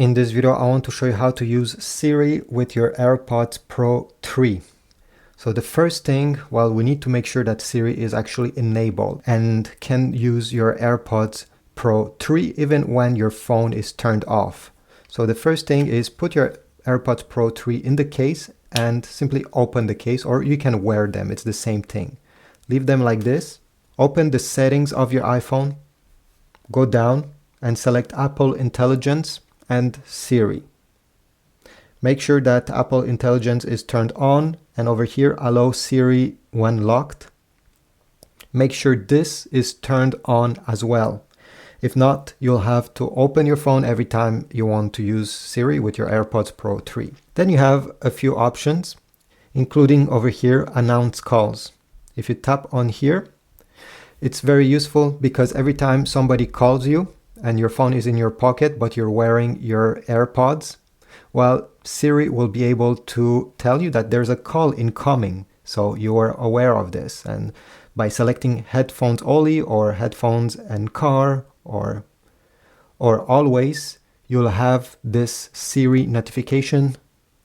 In this video, I want to show you how to use Siri with your AirPods Pro 3. So the first thing, well, we need to make sure that Siri is actually enabled and can use your AirPods Pro 3 even when your phone is turned off. So the first thing is put your AirPods Pro 3 in the case and simply open the case, or you can wear them. It's the same thing. Leave them like this. Open the settings of your iPhone. Go down and select Apple Intelligence and Siri. Make sure that Apple Intelligence is turned on, and over here allow Siri when locked. Make sure this is turned on as well. If not, you'll have to open your phone every time you want to use Siri with your AirPods Pro 3. Then you have a few options, including over here, announce calls. If you tap on here, it's very useful because every time somebody calls you and your phone is in your pocket but you're wearing your AirPods, well, Siri will be able to tell you that there's a call incoming, so you are aware of this. And by selecting headphones only or headphones and car or always, you'll have this Siri notification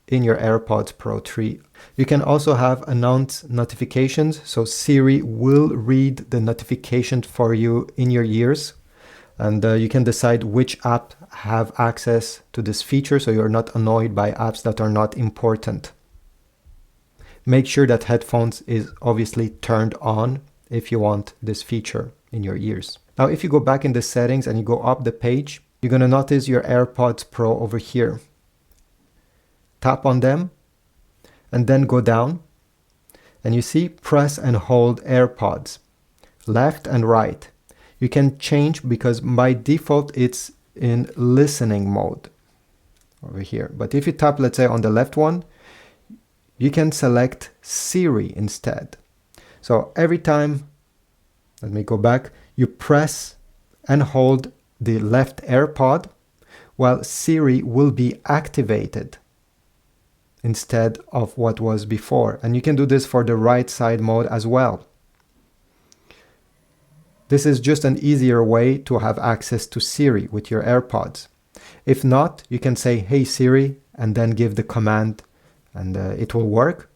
in your AirPods Pro 3. You can also have announce notifications, so Siri will read the notification for you in your ears, and you can decide which app have access to this feature so you're not annoyed by apps that are not important. Make sure that headphones is obviously turned on if you want this feature in your ears. Now, if you go back in the settings and you go up the page, you're going to notice your AirPods Pro over here. Tap on them and then go down, and you see press and hold AirPods, left and right. You can change because by default it's in listening mode over here. But if you tap, let's say, on the left one, you can select Siri instead. So every time, let me go back, you press and hold the left AirPod, while Siri will be activated instead of what was before. And you can do this for the right side mode as well. This is just an easier way to have access to Siri with your AirPods. If not, you can say, "Hey Siri," and then give the command, and it will work.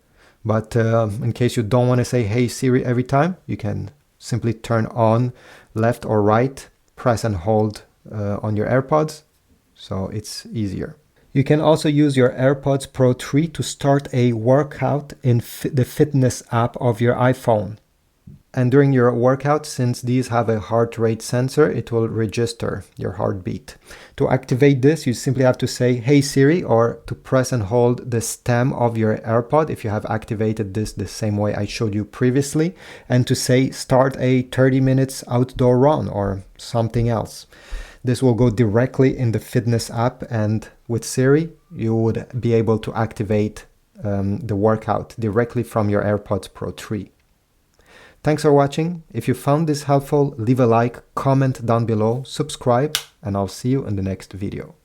But in case you don't want to say "Hey Siri" every time, you can simply turn on left or right, press and hold on your AirPods, so it's easier. You can also use your AirPods Pro 3 to start a workout in the fitness app of your iPhone. And during your workout, since these have a heart rate sensor, it will register your heartbeat. To activate this, you simply have to say, "Hey Siri," or to press and hold the stem of your AirPod if you have activated this the same way I showed you previously, and to say, "Start a 30 minutes outdoor run," or something else. This will go directly in the fitness app, and with Siri, you would be able to activate the workout directly from your AirPods Pro 3. Thanks for watching. If you found this helpful, leave a like, comment down below, subscribe, and I'll see you in the next video.